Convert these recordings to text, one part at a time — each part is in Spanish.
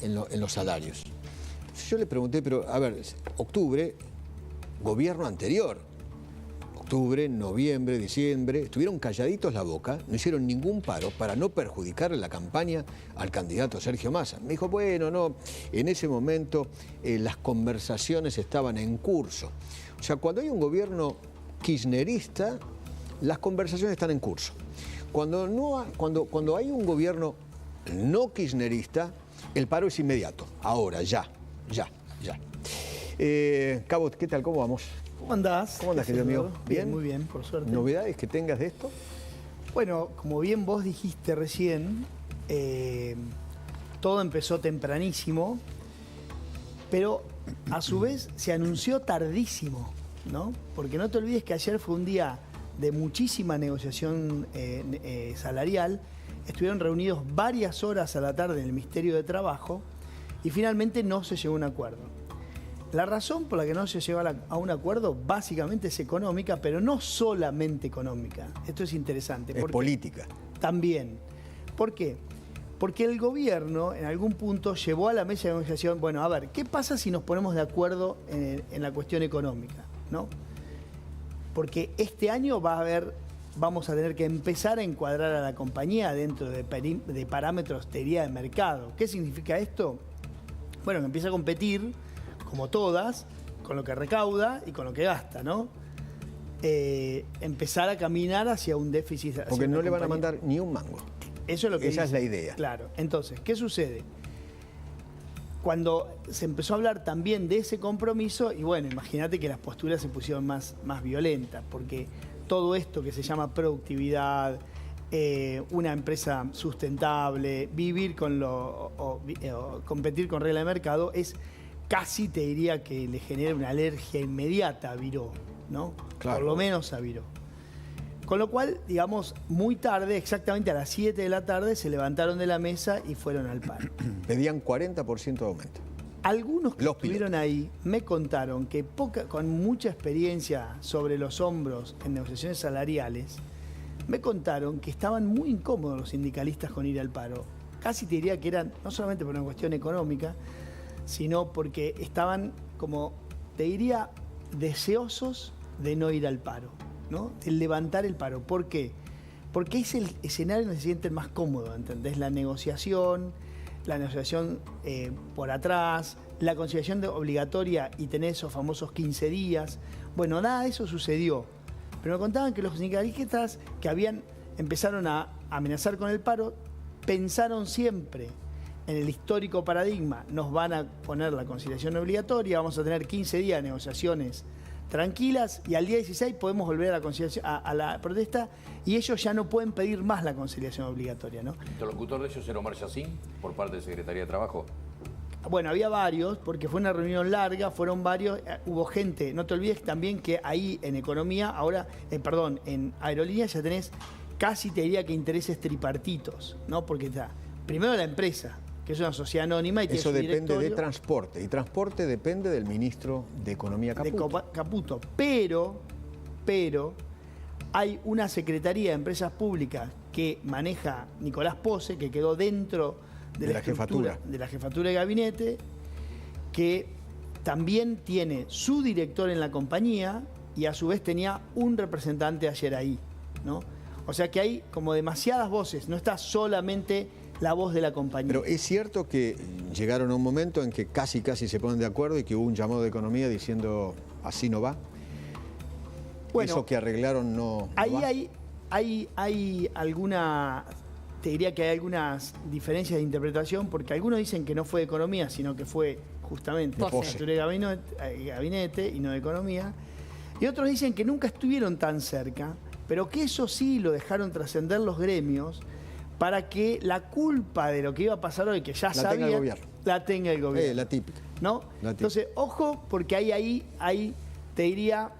en los salarios. Yo le pregunté, pero a ver, octubre, gobierno anterior, octubre, noviembre, diciembre, estuvieron calladitos la boca, no hicieron ningún paro para no perjudicar la campaña al candidato Sergio Massa. Me dijo, bueno, no, en ese momento las conversaciones estaban en curso. O sea, cuando hay un gobierno kirchnerista, las conversaciones están en curso. Cuando hay un gobierno no kirchnerista, el paro es inmediato, ahora, ya. Cabo, ¿qué tal? ¿Cómo vamos? ¿Cómo andás? ¿Cómo andás, querido amigo? ¿Bien? Muy bien, por suerte. ¿Novedades que tengas de esto? Bueno, como bien vos dijiste recién, todo empezó tempranísimo, pero a su vez se anunció tardísimo, ¿no? Porque no te olvides que ayer fue un día de muchísima negociación salarial. Estuvieron reunidos varias horas a la tarde en el Ministerio de Trabajo y finalmente no se llegó a un acuerdo. La razón por la que no se llegó a un acuerdo básicamente es económica, pero no solamente económica. Esto es interesante. Es política. También. ¿Por qué? Porque el gobierno en algún punto llevó a la mesa de negociación, bueno, a ver, ¿qué pasa si nos ponemos de acuerdo en la cuestión económica? ¿No? Porque este año vamos a tener que empezar a encuadrar a la compañía dentro de parámetros, te diría, de mercado. ¿Qué significa esto? Bueno, que empieza a competir, como todas, con lo que recauda y con lo que gasta, ¿no? Empezar a caminar hacia un déficit. Porque no le van a mandar ni un mango. Eso es lo que Esa es la idea. Claro. Entonces, ¿qué sucede? Cuando se empezó a hablar también de ese compromiso, y bueno, imagínate que las posturas se pusieron más violentas, porque todo esto que se llama productividad, una empresa sustentable, vivir con competir con regla de mercado, es casi, te diría, que le genera una alergia inmediata a Viró, ¿no? Claro. Por lo menos a Viró. Con lo cual, digamos, muy tarde, exactamente a las 7 de la tarde, se levantaron de la mesa y fueron al paro. Pedían 40% de aumento. Algunos que estuvieron ahí me contaron que con mucha experiencia sobre los hombros en negociaciones salariales, me contaron que estaban muy incómodos los sindicalistas con ir al paro. Casi te diría que eran, no solamente por una cuestión económica, sino porque estaban, como te diría, deseosos de no ir al paro, ¿no? De levantar el paro. ¿Por qué? Porque es el escenario donde se sienten más cómodos, ¿entendés? La negociación por atrás, la conciliación obligatoria y tener esos famosos 15 días. Bueno, nada de eso sucedió. Pero me contaban que los sindicalistas que empezaron a amenazar con el paro, pensaron siempre en el histórico paradigma, nos van a poner la conciliación obligatoria, vamos a tener 15 días de negociaciones tranquilas y al día 16 podemos volver a la protesta y ellos ya no pueden pedir más la conciliación obligatoria, ¿no? ¿El interlocutor de ellos era Omar Yassin, por parte de Secretaría de Trabajo? Bueno, había varios, porque fue una reunión larga, fueron varios, hubo gente. No te olvides también que ahí en economía, en aerolíneas ya tenés casi, te diría, que intereses tripartitos, ¿no? Porque está primero la empresa, que es una sociedad anónima y tiene eso su depende directorio, de transporte, y transporte depende del ministro de Economía Caputo. Pero hay una secretaría de empresas públicas que maneja Nicolás Pose, que quedó dentro de la jefatura de gabinete, que también tiene su director en la compañía y a su vez tenía un representante ayer ahí, ¿no? O sea que hay como demasiadas voces, no está solamente la voz de la compañía. Pero es cierto que llegaron a un momento en que casi se ponen de acuerdo y que hubo un llamado de Economía diciendo así no va. Bueno, eso que arreglaron no ahí va. hay alguna, te diría que hay algunas diferencias de interpretación, porque algunos dicen que no fue de Economía, sino que fue justamente de jefatura de gabinete y no de Economía. Y otros dicen que nunca estuvieron tan cerca, pero que eso sí lo dejaron trascender los gremios para que la culpa de lo que iba a pasar hoy, que ya sabían, la tenga el gobierno. La típica. ¿No? Entonces, ojo, porque ahí, te diría,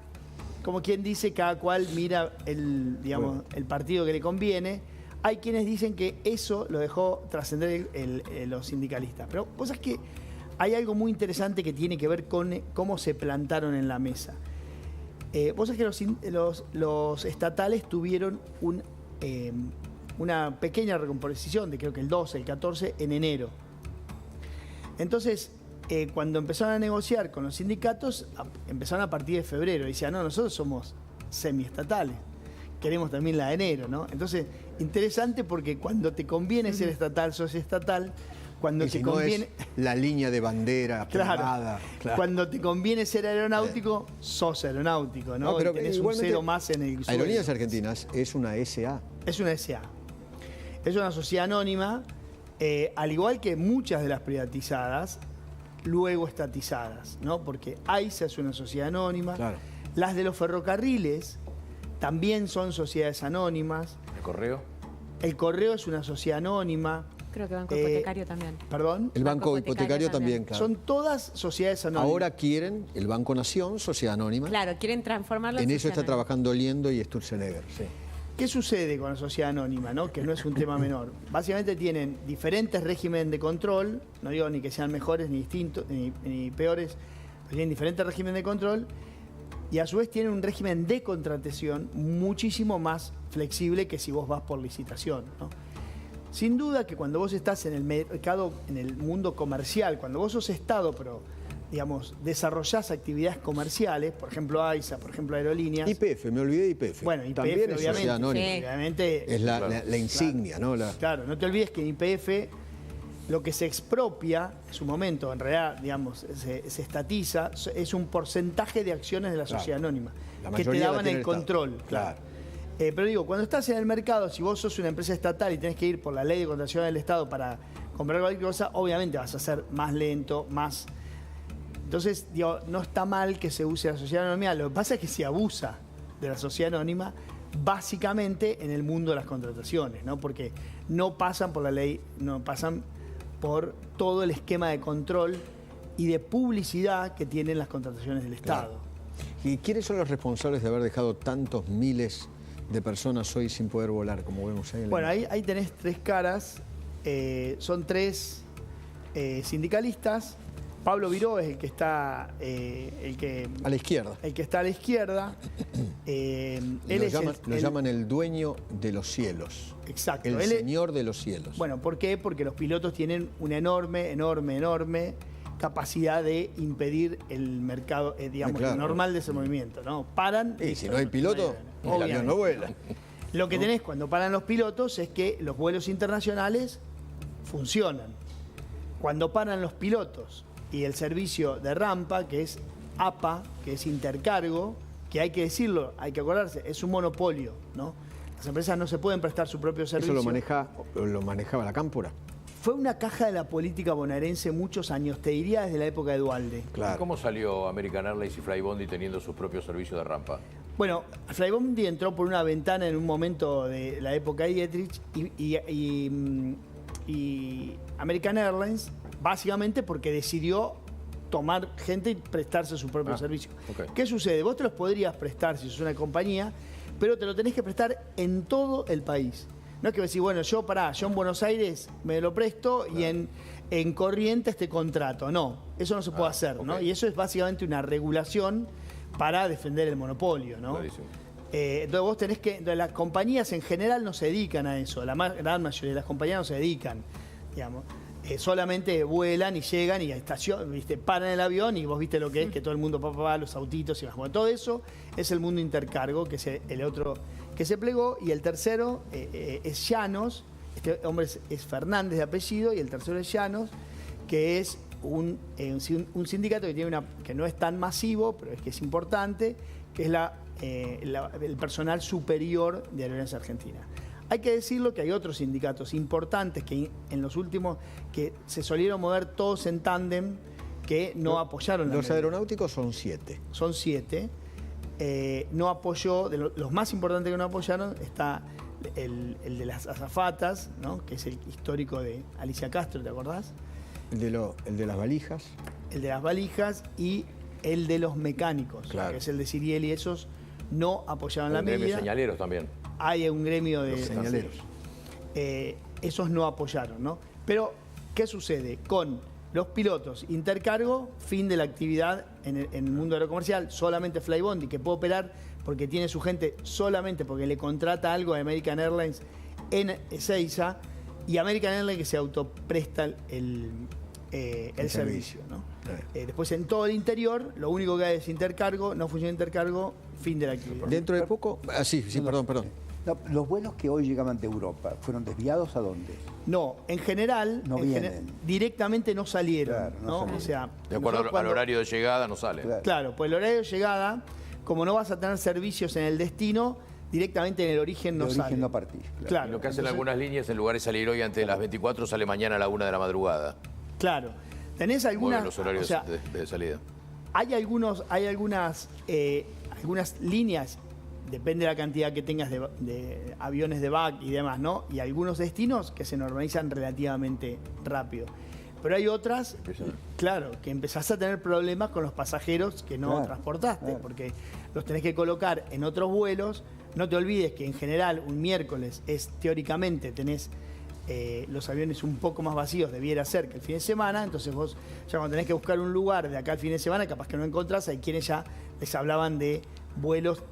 como quien dice, cada cual mira el partido que le conviene. Hay quienes dicen que eso lo dejó trascender los sindicalistas. Pero vos sabés que hay algo muy interesante que tiene que ver con cómo se plantaron en la mesa. Vos sabés que los estatales tuvieron una pequeña recomposición de creo que el 12, el 14, en enero. Entonces, cuando empezaron a negociar con los sindicatos, empezaron a partir de febrero. Y decían, no, nosotros somos semiestatales. Queremos también la de enero, ¿no? Entonces, interesante porque cuando te conviene ser estatal, sos estatal. Cuando y te si conviene... no es la línea de bandera privada. Claro. Cuando te conviene ser aeronáutico, sos aeronáutico, ¿no? Pero y tenés un cero más en el sueldo. Aerolíneas Argentinas es una SA. Es una SA. Es una sociedad anónima, al igual que muchas de las privatizadas, luego estatizadas, ¿no? Porque AISA es una sociedad anónima. Claro. Las de los ferrocarriles también son sociedades anónimas. ¿El correo? El correo es una sociedad anónima. Creo que Banco Hipotecario también. ¿Perdón? El Banco Hipotecario también, claro. Son todas sociedades anónimas. Ahora quieren el Banco Nación, sociedad anónima. Claro, quieren transformarlo en en eso está trabajando Liendo y Sturzenegger, sí. ¿Qué sucede con la sociedad anónima, ¿no? Que no es un tema menor? Básicamente tienen diferentes regímenes de control, no digo ni que sean mejores, ni distintos, ni peores, pero tienen diferentes regímenes de control y a su vez tienen un régimen de contratación muchísimo más flexible que si vos vas por licitación, ¿no? Sin duda que cuando vos estás en el mercado, en el mundo comercial, cuando vos sos Estado, pero, digamos, desarrollás actividades comerciales, por ejemplo AISA, por ejemplo Aerolíneas. YPF, me olvidé de YPF. Bueno, YPF también es sociedad anónima. Sí. Obviamente, Es la insignia, ¿no? Claro, no te olvides que en YPF lo que se expropia en su momento, en realidad, digamos, se estatiza, es un porcentaje de acciones de la sociedad anónima, La que te mayoría la daban tiene el el Estado. control. Claro. Pero digo, cuando estás en el mercado, si vos sos una empresa estatal y tenés que ir por la ley de contratación del Estado para comprar cualquier cosa, obviamente vas a ser más lento, más... Entonces, digo, no está mal que se use la sociedad anónima, lo que pasa es que se abusa de la sociedad anónima básicamente en el mundo de las contrataciones, ¿no? Porque no pasan por la ley, no pasan por todo el esquema de control y de publicidad que tienen las contrataciones del Estado. Claro. ¿Y quiénes son los responsables de haber dejado tantos miles de personas hoy sin poder volar, como vemos ahí? Bueno, ahí tenés tres caras, son tres sindicalistas. Pablo Viró es el que está a la izquierda. El que está a la izquierda. Lo llaman el dueño de los cielos. Exacto. El señor de los cielos. Bueno, ¿por qué? Porque los pilotos tienen una enorme capacidad de impedir el mercado, digamos, claro, el normal de ese movimiento, ¿no? Paran. Y si no hay piloto, el avión no vuela. Lo que tenés cuando paran los pilotos es que los vuelos internacionales funcionan. Cuando paran los pilotos y el servicio de rampa, que es APA, que es intercargo, que hay que decirlo, hay que acordarse, es un monopolio, ¿no? Las empresas no se pueden prestar su propio servicio. ¿Eso lo manejaba la Cámpora? Fue una caja de la política bonaerense muchos años, te diría desde la época de Duhalde. Claro. ¿Y cómo salió American Airlines y Flybondi teniendo sus propios servicios de rampa? Bueno, Flybondi entró por una ventana en un momento de la época de Dietrich y American Airlines, básicamente porque decidió tomar gente y prestarse su propio servicio. Okay. ¿Qué sucede? Vos te los podrías prestar si sos una compañía, pero te lo tenés que prestar en todo el país. No es que decís, bueno, yo en Buenos Aires me lo presto, claro, y en Corrientes te contrato. No, eso no se puede hacer, okay, ¿no? Y eso es básicamente una regulación para defender el monopolio, ¿no? Entonces vos tenés que... Las compañías en general no se dedican a eso, la gran mayoría de las compañías no se dedican, digamos. Solamente vuelan y llegan y a estación, ¿viste? Paran el avión y vos viste lo que es, que todo el mundo los autitos y demás. Bueno, todo eso es el mundo intercargo, que es el otro que se plegó, y el tercero es Llanos. Este hombre es Fernández de apellido, y el tercero es Llanos, que es un sindicato que tiene que no es tan masivo, pero es que es importante, que es el personal superior de Aerolíneas Argentinas. Hay que decirlo que hay otros sindicatos importantes que en los últimos que se solieron mover todos en tándem, que no apoyaron la Los medida. aeronáuticos son 7. Son 7. No apoyó, de los más importantes que no apoyaron está el de las azafatas, ¿no? Que es el histórico de Alicia Castro, ¿te acordás? El de las valijas. El de las valijas y el de los mecánicos, claro, que es el de Sirieli. Esos no apoyaron la medida. Hay señaleros también. Hay un gremio de señaleros. Esos no apoyaron, ¿no? Pero, ¿qué sucede? Con los pilotos intercargo, fin de la actividad en el mundo aerocomercial, solamente Flybondi, que puede operar porque tiene su gente solamente porque le contrata algo a American Airlines en Ezeiza, y American Airlines que se autopresta el servicio, ¿no? Después en todo el interior, lo único que hay es intercargo, no funciona intercargo, fin de la actividad. Dentro de poco... sí, perdón. No, los vuelos que hoy llegaban de Europa, ¿fueron desviados a dónde? No, en general, directamente no salieron. Claro, no salieron. O sea, de acuerdo al horario de llegada no sale. Claro, pues el horario de llegada, como no vas a tener servicios en el destino, directamente en el origen no sale. No partís. Claro. Y lo que hacen algunas líneas, en lugar de salir hoy antes de las 24, sale mañana a la 1 de la madrugada. Claro. Tenés algunas... los horarios de salida. Hay algunas líneas, depende de la cantidad que tengas de aviones de BAC y demás, ¿no? Y algunos destinos que se normalizan relativamente rápido. Pero hay otras, claro, que empezás a tener problemas con los pasajeros que no transportaste, porque los tenés que colocar en otros vuelos. No te olvides que en general un miércoles teóricamente tenés los aviones un poco más vacíos, debiera ser que el fin de semana, entonces vos ya cuando tenés que buscar un lugar de acá al fin de semana, capaz que no encontrás, hay quienes ya les hablaban de vuelos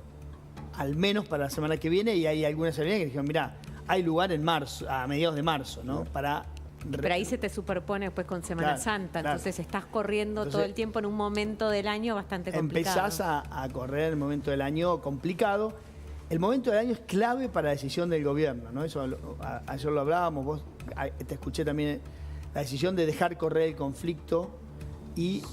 al menos para la semana que viene, y hay algunas aerolíneas que dijeron, mirá, hay lugar en marzo, a mediados de marzo, ¿no? Pero ahí se te superpone después con Semana Santa, entonces estás corriendo todo el tiempo en un momento del año bastante complicado. Empezás a correr en el momento del año complicado. El momento del año es clave para la decisión del gobierno, ¿no? Eso ayer lo hablábamos, vos te escuché también, la decisión de dejar correr el conflicto y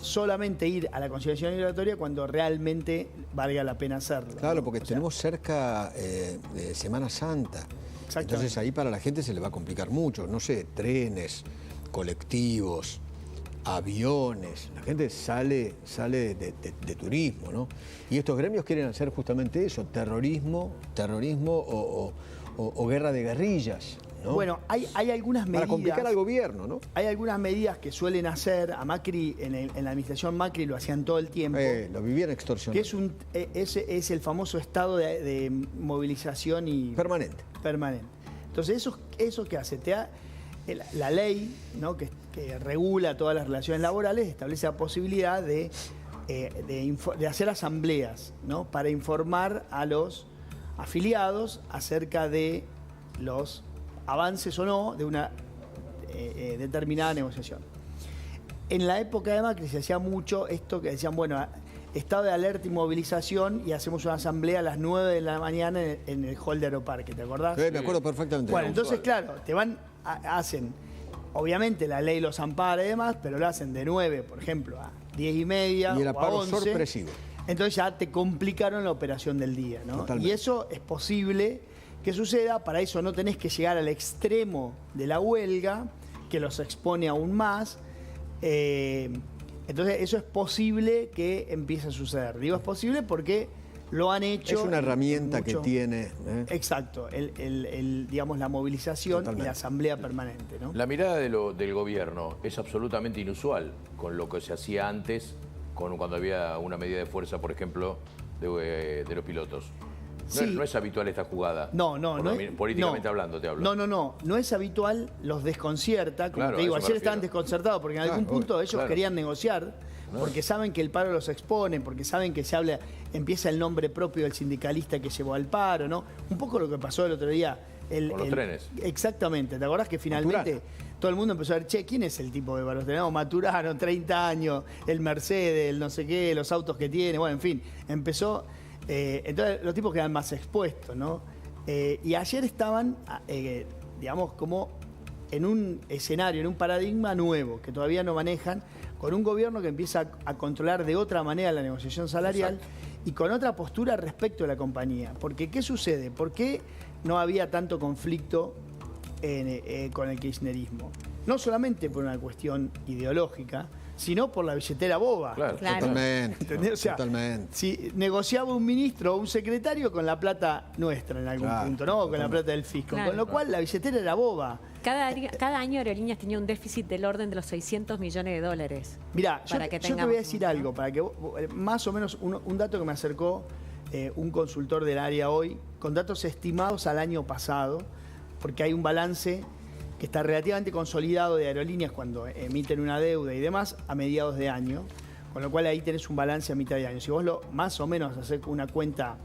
solamente ir a la conciliación migratoria cuando realmente valga la pena hacerlo. Claro, porque tenemos cerca de Semana Santa. Entonces ahí para la gente se le va a complicar mucho. No sé, trenes, colectivos, aviones. La gente sale de turismo, ¿no? Y estos gremios quieren hacer justamente eso, terrorismo o guerra de guerrillas, ¿no? Bueno, hay algunas medidas... Para complicar al gobierno, ¿no? Hay algunas medidas que suelen hacer, a Macri, en la administración Macri lo hacían todo el tiempo. Lo vivían extorsionando. Que es el famoso estado de movilización y... Permanente. Entonces, ¿eso qué hace? La ley, ¿no? que regula todas las relaciones laborales establece la posibilidad de hacer asambleas, ¿no? Para informar a los afiliados acerca de los avances o no de una determinada negociación. En la época de Macri se hacía mucho esto que decían, bueno, estado de alerta y movilización y hacemos una asamblea a las 9 de la mañana en el hall de Aeroparque, ¿te acordás? Sí, me acuerdo perfectamente. Bueno, entonces, claro, hacen, obviamente la ley los ampara y demás, pero lo hacen de 9, por ejemplo, a 10:30 y el o a 11. sorpresivo. Entonces ya te complicaron la operación del día, ¿no? Totalmente. Y eso es posible que suceda, para eso no tenés que llegar al extremo de la huelga, que los expone aún más. Entonces eso es posible que empiece a suceder. Digo es posible porque lo han hecho. Es una herramienta que tiene. Exacto, digamos la movilización y la asamblea permanente, ¿no? La mirada del gobierno es absolutamente inusual con lo que se hacía antes, cuando había una medida de fuerza, por ejemplo, de los pilotos. No es habitual esta jugada. No. Políticamente hablando te hablo. No es habitual, los desconcierta. Como te digo, ayer estaban desconcertados porque en algún punto ellos querían negociar, porque saben que el paro los expone, porque saben que empieza el nombre propio del sindicalista que llevó al paro, ¿no? Un poco lo que pasó el otro día. Con los trenes. Exactamente. ¿Te acordás que finalmente todo el mundo empezó a ver, ¿quién es el tipo de paro? Tenemos Maturano, 30 años, el Mercedes, el no sé qué, los autos que tiene, bueno, en fin, empezó... entonces los tipos quedan más expuestos, ¿no? Y ayer estaban, digamos, como en un escenario, en un paradigma nuevo, que todavía no manejan, con un gobierno que empieza a controlar de otra manera la negociación salarial y con otra postura respecto a la compañía. Porque, ¿qué sucede? ¿Por qué no había tanto conflicto con el kirchnerismo? No solamente por una cuestión ideológica, sino por la billetera boba. Claro. Totalmente. ¿Entendés? O sea, totalmente. Si negociaba un ministro o un secretario con la plata nuestra en algún punto, ¿no? O con la plata del fisco. Claro. Con lo cual la billetera era boba. Cada año Aerolíneas tenía un déficit del orden de los $600 millones. Mirá, yo te voy a decir algo, para que más o menos un dato que me acercó un consultor del área hoy, con datos estimados al año pasado, porque hay un balance que está relativamente consolidado de aerolíneas cuando emiten una deuda y demás a mediados de año, con lo cual ahí tenés un balance a mitad de año. Si vos más o menos hacer una cuenta,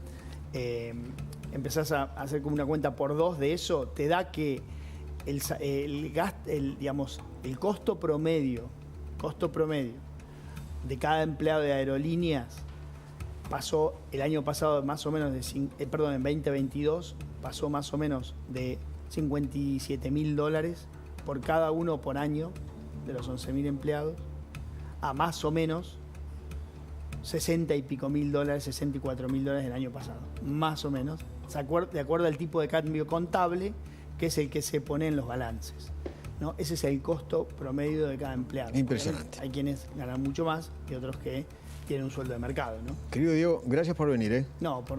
empezás a hacer como una cuenta por 2 de eso, te da que el costo promedio de cada empleado de aerolíneas pasó el año pasado más o menos en 2022 pasó más o menos de $57.000 por cada uno por año de los 11.000 empleados a más o menos 60 y pico mil dólares, $64.000 el año pasado, más o menos, de acuerdo al tipo de cambio contable, que es el que se pone en los balances, ¿no? Ese es el costo promedio de cada empleado. Impresionante. Hay quienes ganan mucho más y otros que tienen un sueldo de mercado, ¿no? Querido Diego, gracias por venir, ¿eh? No, por